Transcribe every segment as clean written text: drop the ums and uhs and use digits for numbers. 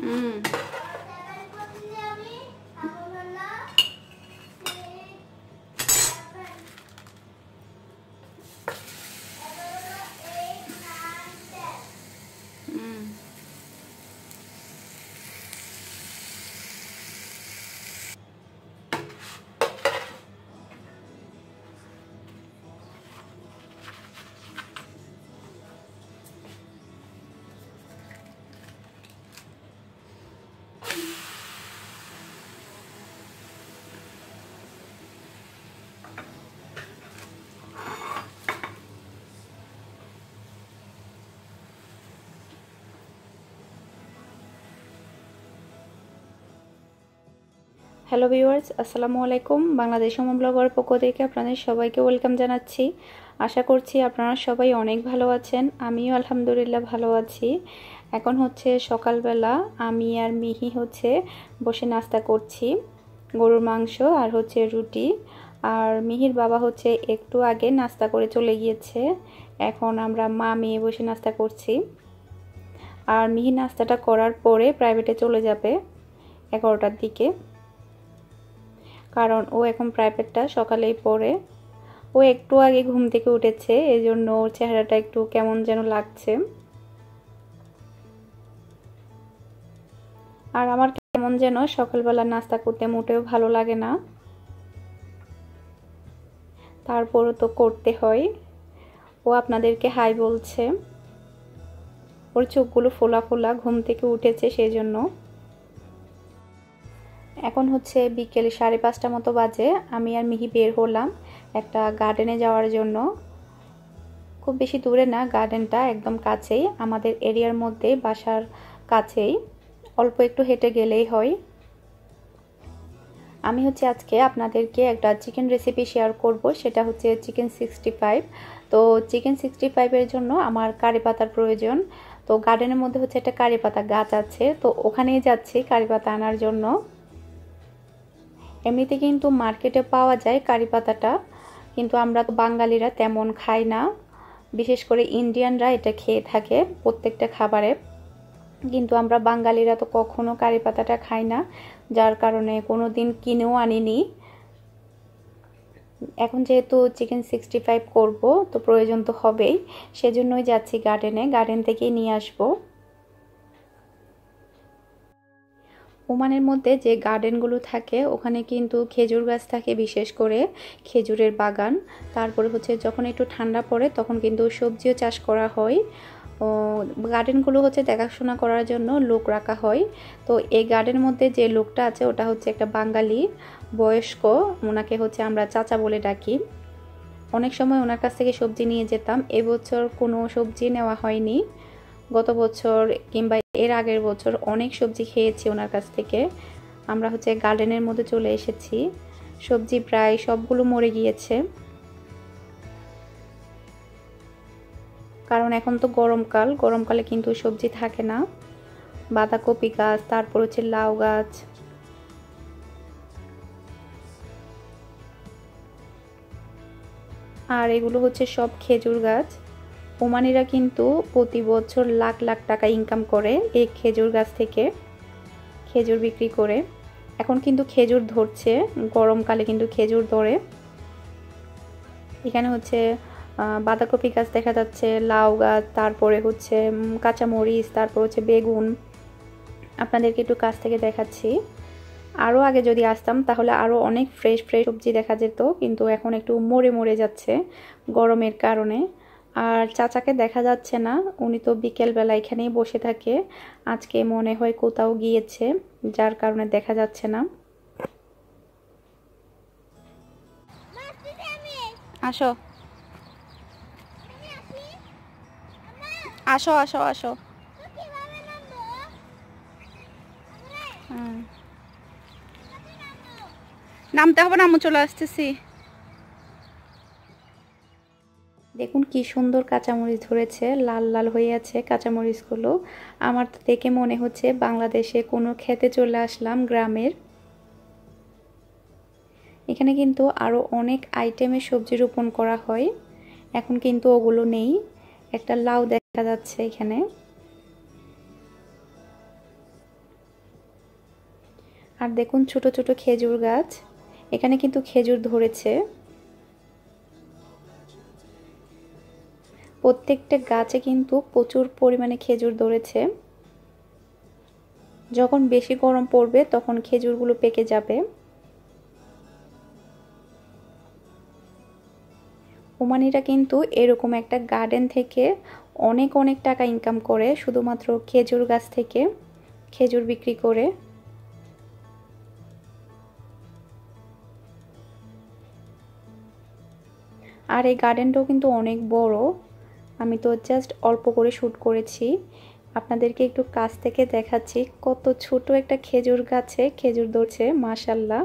হুম hello viewers, আসসালামু আলাইকুম। Bangladesh home blogger পক্ষ থেকে আপনাদের সবাইকে ওয়েলকাম জানাচ্ছি। আশা করছি আপনারা সবাই অনেক ভালো আছেন। আমিও আলহামদুলিল্লাহ ভালো আছি। এখন হচ্ছে সকালবেলা, আমি আর মিহি হচ্ছে বসে নাস্তা করছি, গরুর মাংস আর হচ্ছে রুটি। আর মিহির বাবা হচ্ছে একটু আগে নাস্তা করে চলে গিয়েছে। এখন আমরা মা মেয়ে বসে নাস্তা করছি। আর মিহি নাস্তাটা করার পরে প্রাইভেটে চলে যাবে 11টার দিকে, কারণ ও এখন প্রাইভেটটা সকালেই পড়ে। ও একটু আগে ঘুম থেকে উঠেছে, এই জন্য ওর চেহারাটা একটু কেমন যেন লাগছে। আর আমার কেমন যেন সকালবেলা নাস্তা করতে মোটেও ভালো লাগে না, তারপরও তো করতে হয়। ও আপনাদেরকে হাই বলছে। ওর চোখগুলো ফোলা ফোলা, ঘুম থেকে উঠেছে সেই জন্য। এখন হচ্ছে বিকেল 5:30 মতো বাজে। আমি আর মিহি বের হলাম একটা গার্ডেনে যাওয়ার জন্য। খুব বেশি দূরে না, গার্ডেনটা একদম কাছেই, আমাদের এরিয়ার মধ্যে, বাসার কাছেই, অল্প একটু হেঁটে গেলেই হয়। আমি হচ্ছে আজকে আপনাদেরকে একটা চিকেন রেসিপি শেয়ার করব, সেটা হচ্ছে চিকেন 65। তো চিকেন 65-এর জন্য আমার কারি পাতার প্রয়োজন। তো গার্ডেনের মধ্যে হচ্ছে একটা কারি পাতা গাছ আছে, তো ওখানেই যাচ্ছি কারি পাতা আনার জন্য। এমনিতে কিন্তু মার্কেটে পাওয়া যায় কারি পাতাটা, কিন্তু আমরা তো বাঙালিরা তেমন খাই না, বিশেষ করে ইন্ডিয়ানরা এটা খেয়ে থাকে প্রত্যেকটা খাবারে, কিন্তু আমরা বাঙালিরা তো কখনো কারি পাতাটা খাই না, যার কারণে কোনো দিন কিনেও আনিনি। এখন যেহেতু চিকেন 65 করব, তো প্রয়োজন তো হবেই, সেজন্যই যাচ্ছি গার্ডেনে, গার্ডেন থেকেই নিয়ে আসবো। ওমানের মধ্যে যে গার্ডেনগুলো থাকে ওখানে কিন্তু খেজুর গাছ থাকে, বিশেষ করে খেজুরের বাগান। তারপরে হচ্ছে যখন একটু ঠান্ডা পড়ে তখন কিন্তু সবজিও চাষ করা হয়। গার্ডেনগুলো হচ্ছে দেখাশোনা করার জন্য লোক রাখা হয়। তো এই গার্ডেনের মধ্যে যে লোকটা আছে ওটা হচ্ছে একটা বাঙালি বয়স্ক, ওনাকে হচ্ছে আমরা চাচা বলে ডাকি। অনেক সময় ওনার কাছ থেকে সবজি নিয়ে যেতাম। এবছর কোনো সবজি নেওয়া হয়নি, গত বছর কিংবা এর আগের বছর অনেক সবজি খেয়েছি ওনার কাছ থেকে। আমরা হচ্ছে গার্ডেনের মধ্যে চলে এসেছি, সবজি প্রায় সবগুলো মরে গিয়েছে, কারণ এখন তো গরমকাল, গরমকালে কিন্তু সবজি থাকে না। বাঁধাকপি গাছ, তারপর হচ্ছে লাউ গাছ, আর এগুলো হচ্ছে সব খেজুর গাছ। ওমানিরা কিন্তু প্রতি বছর লাখ লাখ টাকা ইনকাম করে এই খেজুর গাছ থেকে, খেজুর বিক্রি করে। এখন কিন্তু খেজুর ধরছে, গরমকালে কিন্তু খেজুর ধরে। এখানে হচ্ছে বাঁধাকপি গাছ দেখা যাচ্ছে, লাউ গাছ, তারপরে হচ্ছে কাঁচামরিচ, তারপর হচ্ছে বেগুন। আপনাদেরকে একটু কাছ থেকে দেখাচ্ছি। আরও আগে যদি আসতাম তাহলে আরও অনেক ফ্রেশ ফ্রেশ সবজি দেখা যেত, কিন্তু এখন একটু মরে মরে যাচ্ছে গরমের কারণে। আর চাচাকে দেখা যাচ্ছে না, উনি তো বিকেলবেলা এখানেই বসে থাকে, আজকে মনে হয় কোথাও গিয়েছে, যার কারণে দেখা যাচ্ছে না। আসো আসো আসো আসো। নামতে হবে না, আমি চলে আসতেছি। দেখুন কি সুন্দর কাঁচামরিচ ধরেছে, লাল লাল হয়ে আছে কাঁচামরিচগুলো। আমার তো দেখে মনে হচ্ছে বাংলাদেশে কোনো খেতে চলে আসলাম, গ্রামের। এখানে কিন্তু আরও অনেক আইটেমের সবজি রোপণ করা হয়, এখন কিন্তু ওগুলো নেই। একটা লাউ দেখা যাচ্ছে এখানে। আর দেখুন ছোট ছোট খেজুর গাছ, এখানে কিন্তু খেজুর ধরেছে। প্রত্যেকটা গাছে কিন্তু প্রচুর পরিমাণে খেজুর ধরেছে। যখন বেশি গরম পড়বে তখন খেজুরগুলো পেকে যাবে। ওমানিরা কিন্তু এরকম একটা গার্ডেন থেকে অনেক অনেক টাকা ইনকাম করে শুধুমাত্র খেজুর গাছ থেকে খেজুর বিক্রি করে। আর এই গার্ডেনটাও কিন্তু অনেক বড়। আমি তো জাস্ট অল্প করে শ্যুট করেছি, আপনাদেরকে একটু কাছ থেকে দেখাচ্ছি। কত ছোট একটা খেজুর গাছে খেজুর ধরছে, মাশাআল্লাহ।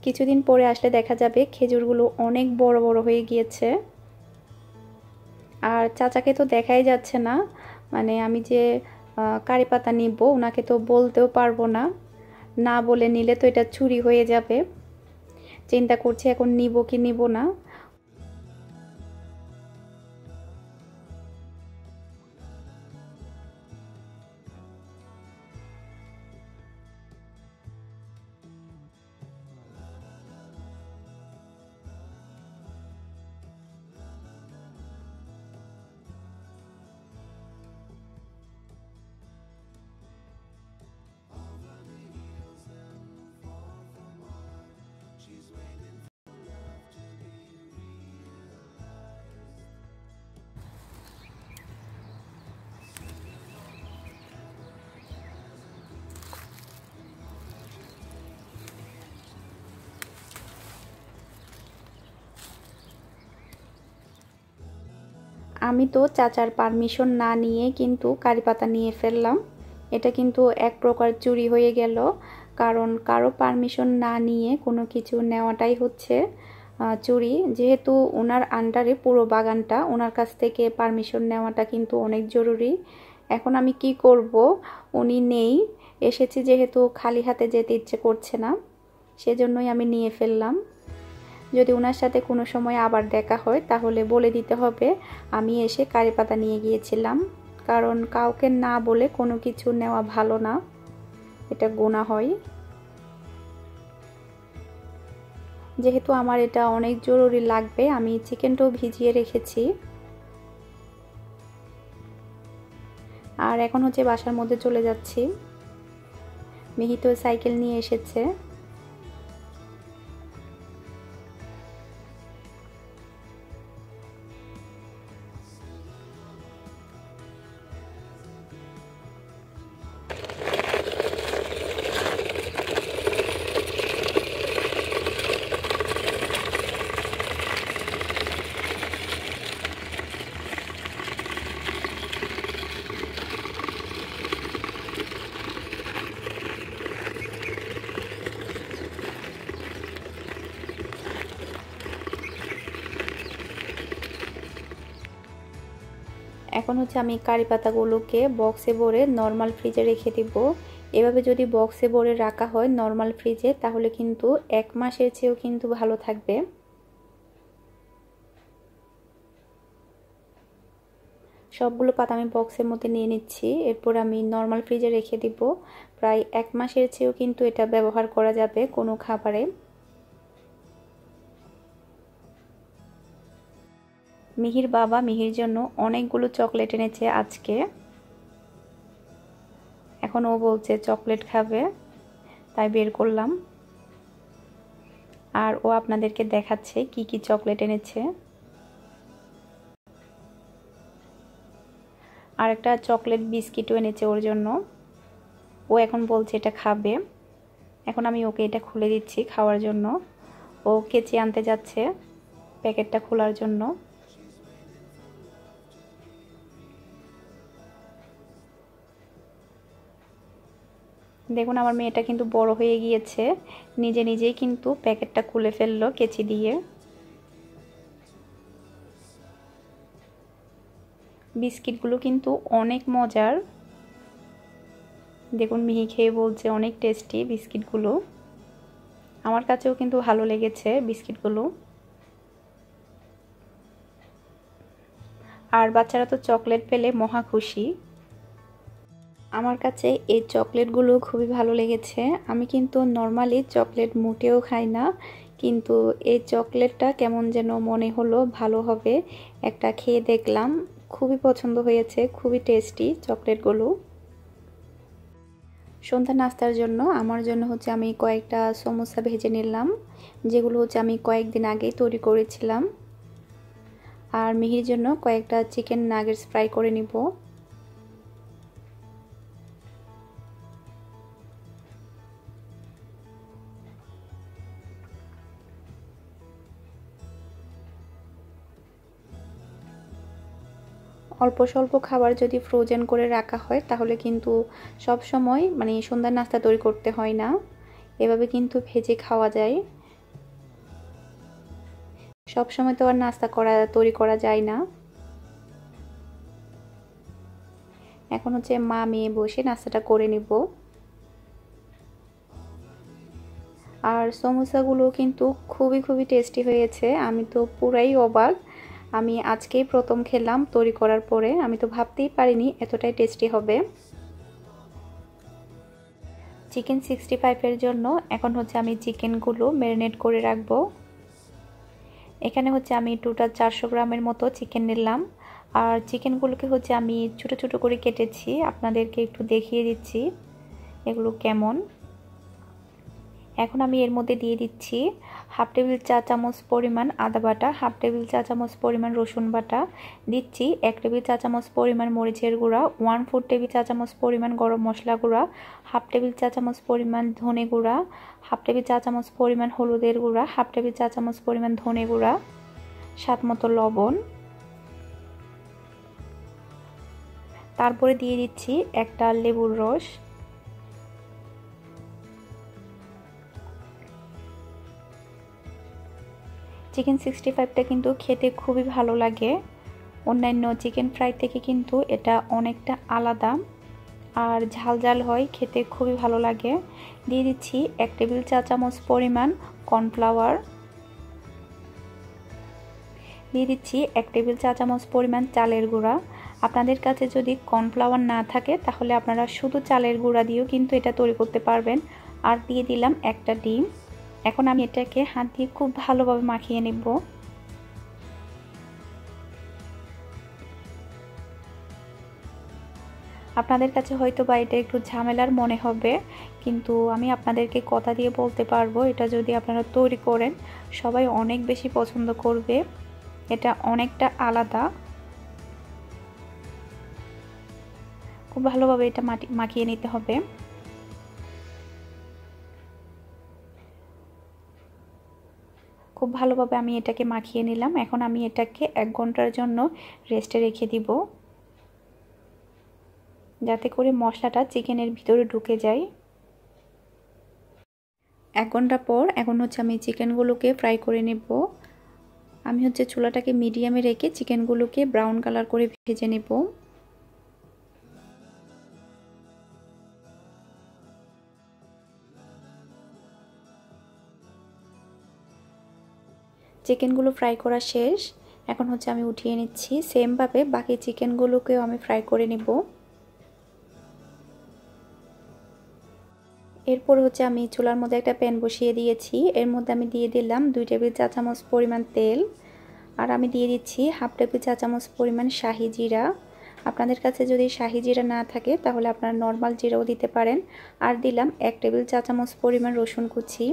কিছুদিন পরে আসলে দেখা যাবে খেজুরগুলো অনেক বড় বড় হয়ে গিয়েছে। আর চাচাকে তো দেখাই যাচ্ছে না, মানে আমি যে কারি পাতা নিব ওনাকে তো বলতেও পারবো না, না বলে নিলে তো এটা চুরি হয়ে যাবে। চিন্তা করছি এখন নিব কি নিব না। আমি তো চাচার পারমিশন না নিয়ে কিন্তু কারি পাতা নিয়ে ফেললাম। এটা কিন্তু এক প্রকার চুরি হয়ে গেল, কারণ কারো পারমিশন না নিয়ে কোনো কিছু নেওয়াটাই হচ্ছে চুরি। যেহেতু ওনার আন্ডারে পুরো বাগানটা, ওনার কাছ থেকে পারমিশন নেওয়াটা কিন্তু অনেক জরুরি। এখন আমি কি করব, উনি নেই, এসেছি যেহেতু খালি হাতে যেতে ইচ্ছে করছে না, সেজন্যই আমি নিয়ে ফেললাম। যদি ওনার সাথে কোনো সময় আবার দেখা হয় তাহলে বলে দিতে হবে আমি এসে কারি পাতা নিয়ে গিয়েছিলাম, কারণ কাউকে না বলে কোনো কিছু নেওয়া ভালো না, এটা গুনাহ হয়। যেহেতু আমার এটা অনেক জরুরি লাগবে, আমি চিকেনটাও ভিজিয়ে রেখেছি। আর এখন হচ্ছে বাসার মধ্যে চলে যাচ্ছি। মিহি তো সাইকেল নিয়ে এসেছে। এখন হচ্ছে আমি কারি পাতাগুলোকে বক্সে ভরে নর্মাল ফ্রিজে রেখে দিব। এভাবে যদি বক্সে ভরে রাখা হয় নর্মাল ফ্রিজে তাহলে কিন্তু 1 মাসের চেয়েও কিন্তু ভালো থাকবে। সবগুলো পাতা আমি বক্সের মধ্যে নিয়ে নিচ্ছি, এরপর আমি নর্মাল ফ্রিজে রেখে দিব। প্রায় 1 মাসের চেয়েও কিন্তু এটা ব্যবহার করা যাবে কোনো খাবারে। মিহির বাবা মিহির জন্য অনেকগুলো চকলেট এনেছে আজকে। এখন ও বলছে চকলেট খাবে, তাই বের করলাম। আর ও আপনাদেরকে দেখাচ্ছে কি কি চকলেট এনেছে। আর একটা চকলেট বিস্কিটও এনেছে ওর জন্য। ও এখন বলছে এটা খাবে। এখন আমি ওকে এটা খুলে দিচ্ছি খাওয়ার জন্য। ও কেচি আনতে যাচ্ছে প্যাকেটটা খোলার জন্য। দেখুন আমার মেয়েটা কিন্তু বড় হয়ে গিয়েছে, নিজে নিজেই কিন্তু প্যাকেটটা খুলে ফেললো কেচি দিয়ে। বিস্কিটগুলো কিন্তু অনেক মজার। দেখুন মিহি খেয়ে বলছে অনেক টেস্টি বিস্কিটগুলো। আমার কাছেও কিন্তু ভালো লেগেছে বিস্কিটগুলো। আর বাচ্চারা তো চকলেট পেলে মহা খুশি। আমার কাছে এই চকলেটগুলো খুবই ভালো লেগেছে। আমি কিন্তু নর্মালি চকলেট মোটেও খাই না, কিন্তু এই চকলেটটা কেমন যেন মনে হলো ভালো হবে, একটা খেয়ে দেখলাম, খুবই পছন্দ হয়েছে, খুবই টেস্টি চকলেটগুলো। সন্ধ্যা নাস্তার জন্য আমার জন্য হচ্ছে আমি কয়েকটা সমোসা ভেজে নিলাম, যেগুলো হচ্ছে আমি কয়েকদিন আগেই তৈরি করেছিলাম। আর মিহির জন্য কয়েকটা চিকেন নাগেটস ফ্রাই করে নিব। অল্প স্বল্প খাবার যদি ফ্রোজেন করে রাখা হয় তাহলে কিন্তু সব সময় মানে সন্ধ্যার নাস্তা তৈরি করতে হয় না, এভাবে কিন্তু ভেজে খাওয়া যায়। সব সময় তো আর নাস্তা তৈরি করা যায় না। এখন হচ্ছে মা মেয়ে বসে নাস্তাটা করে নিব। আর সমোসাগুলো কিন্তু খুবই টেস্টি হয়েছে, আমি তো পুরাই অবাক। আমি আজকেই প্রথম খেলাম তৈরি করার পরে, আমি তো ভাবতেই পারিনি এতটাই টেস্টি হবে। চিকেন 65-এর জন্য এখন হচ্ছে আমি চিকেনগুলো ম্যারিনেট করে রাখবো। এখানে হচ্ছে আমি টোটাল 400 গ্রামের মতো চিকেন নিলাম। আর চিকেনগুলোকে হচ্ছে আমি ছোট ছোট করে কেটেছি, আপনাদেরকে একটু দেখিয়ে দিচ্ছি এগুলো কেমন। এখন আমি এর মধ্যে দিয়ে দিচ্ছি হাফ টেবিল চা চামচ পরিমাণ আদা বাটা, হাফ টেবিল চা চামচ পরিমাণ রসুন বাটা, দিচ্ছি 1 টেবিল চা চামচ পরিমাণ মরিচের গুঁড়া, 1/4 টেবিল চা চামচ পরিমাণ গরম মশলা গুঁড়া, হাফ টেবিল চা চামচ পরিমাণ ধনে গুঁড়া, হাফ টেবিল চা চামচ পরিমাণ হলুদের গুঁড়া, হাফ টেবিল চা চামচ পরিমাণ ধনে গুঁড়া, স্বাদ মতো লবণ। তারপরে দিয়ে দিচ্ছি একটা লেবুর রস। চিকেন 65টা কিন্তু খেতে খুবই ভালো লাগে, অন্যান্য চিকেন ফ্রাই থেকে কিন্তু এটা অনেকটা আলাদা আর ঝাল হয়, খেতে খুবই ভালো লাগে। দিয়ে দিচ্ছি 1 টেবিল চা চামচ পরিমাণ কর্নফ্লাওয়ার, দিয়ে দিচ্ছি 1 টেবিল চা চামচ পরিমাণ চালের গুঁড়া। আপনাদের কাছে যদি কর্নফ্লাওয়ার না থাকে তাহলে আপনারা শুধু চালের গুঁড়া দিয়েও কিন্তু এটা তৈরি করতে পারবেন। আর দিয়ে দিলাম একটা ডিম। এখন আমি এটাকে হাত দিয়ে খুব ভালোভাবে মাখিয়ে নেব। আপনাদের কাছে হয়তো বা এটা একটু ঝামেলার মনে হবে, কিন্তু আমি আপনাদেরকে কথা দিয়ে বলতে পারবো এটা যদি আপনারা তৈরি করেন সবাই অনেক বেশি পছন্দ করবে, এটা অনেকটা আলাদা। খুব ভালোভাবে এটা মাখিয়ে নিতে হবে। খুব ভালোভাবে আমি এটাকে মাখিয়ে নিলাম। এখন আমি এটাকে 1 ঘন্টার জন্য রেস্টে রেখে দিব, যাতে করে মশলাটা চিকেনের ভিতরে ঢুকে যায়। 1 ঘন্টা পর এখন হচ্ছে আমি চিকেনগুলোকে ফ্রাই করে নেব। আমি হচ্ছে চুলাটাকে মিডিয়ামে রেখে চিকেনগুলোকে ব্রাউন কালার করে ভেজে নেব। চিকেনগুলো ফ্রাই করা শেষ, এখন হচ্ছে আমি উঠিয়ে নিচ্ছি। সেমভাবে বাকি চিকেনগুলোকেও আমি ফ্রাই করে নেব। এরপর হচ্ছে আমি চুলার মধ্যে একটা প্যান বসিয়ে দিয়েছি, এর মধ্যে আমি দিয়ে দিলাম 2 টেবিল চা চামচ পরিমাণ তেল। আর আমি দিয়ে দিচ্ছি হাফ টেবিল চা চামচ পরিমাণ শাহি জিরা। আপনাদের কাছে যদি শাহি জিরা না থাকে তাহলে আপনারা নর্মাল জিরাও দিতে পারেন। আর দিলাম 1 টেবিল চা চামচ পরিমাণ রসুন কুচি।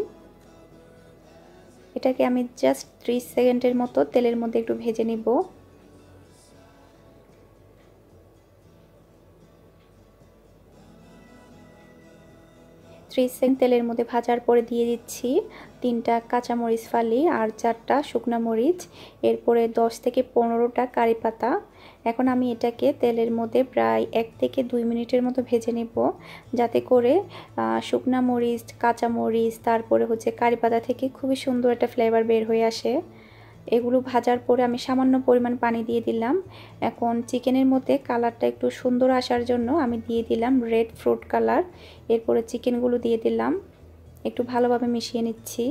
এটাকে আমি জাস্ট 30 সেকেন্ডের মতো তেলের মধ্যে একটু ভেজে নিব। 30 সেকেন্ড তেলের মধ্যে ভাজার পরে দিয়ে দিচ্ছি 3টা কাঁচামরিচ ফালি আর 4টা শুকনো মরিচ, এরপরে 10 থেকে 15টা কারি পাতা। এখন আমি এটাকে তেলের মধ্যে প্রায় 1 থেকে 2 মিনিটের মতো ভেজে নেব, যাতে করে শুকনো মরিচ, কাঁচামরিচ, তারপরে হচ্ছে কারি পাতা থেকে খুবই সুন্দর একটা ফ্লেভার বের হয়ে আসে। এগুলো ভাজার পরে আমি সামান্য পরিমাণ পানি দিয়ে দিলাম। এখন চিকেনের মধ্যে কালারটা একটু সুন্দর আসার জন্য আমি দিয়ে দিলাম রেড ফ্রুট কালার। এরপরে চিকেনগুলো দিয়ে দিলাম, একটু ভালোভাবে মিশিয়ে নিচ্ছি।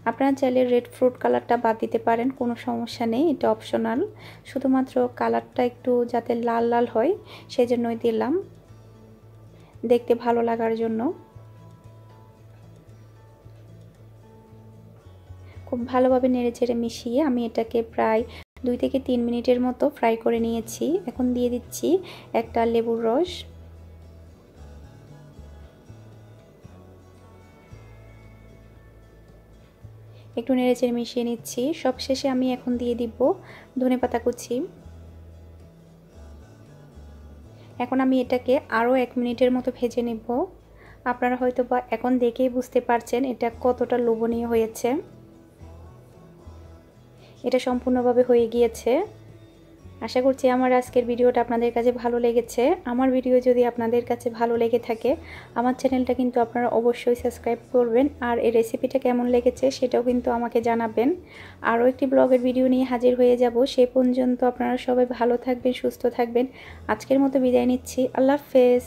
আপনারা চাইলে রেড ফ্রুট কালারটা বাদ দিতে পারেন, কোনো সমস্যা নেই, এটা অপশনাল। শুধুমাত্র কালারটা একটু যাতে লাল লাল হয় সেজন্যই দিলাম। দেখতে ভালো লাগার জন্য। খুব ভালোভাবে নেড়েচেড়ে মিশিয়ে আমি এটাকে প্রায় 2 থেকে 3 মিনিটের মতো ফ্রাই করে নিয়েছি। এখন দিয়ে দিচ্ছি একটা লেবুর রস। একটু নেড়েচেড়ে মিশিয়ে নিচ্ছি। সবশেষে আমি এখন দিয়ে দিব ধনেপাতা কুচি। এখন আমি এটাকে আরও 1 মিনিটের মতো ভেজে নেব। আপনারা হয়তোবা এখন দেখেই বুঝতে পারছেন এটা কতটা লোভনীয় হয়েছে। এটা সম্পূর্ণভাবে হয়ে গিয়েছে। আশা করছি আমার আজকের ভিডিওটা আপনাদের কাছে ভালো লেগেছে। আমার ভিডিও যদি আপনাদের কাছে ভালো লেগে থাকে আমার চ্যানেলটা কিন্তু আপনারা অবশ্যই সাবস্ক্রাইব করবেন, আর এই রেসিপিটা কেমন লেগেছে সেটাও কিন্তু আমাকে জানাবেন। আরও একটি ব্লগের ভিডিও নিয়ে হাজির হয়ে যাব। সেই পর্যন্ত আপনারা সবাই ভালো থাকবেন, সুস্থ থাকবেন। আজকের মতো বিদায় নিচ্ছি। আল্লাহ হাফেজ।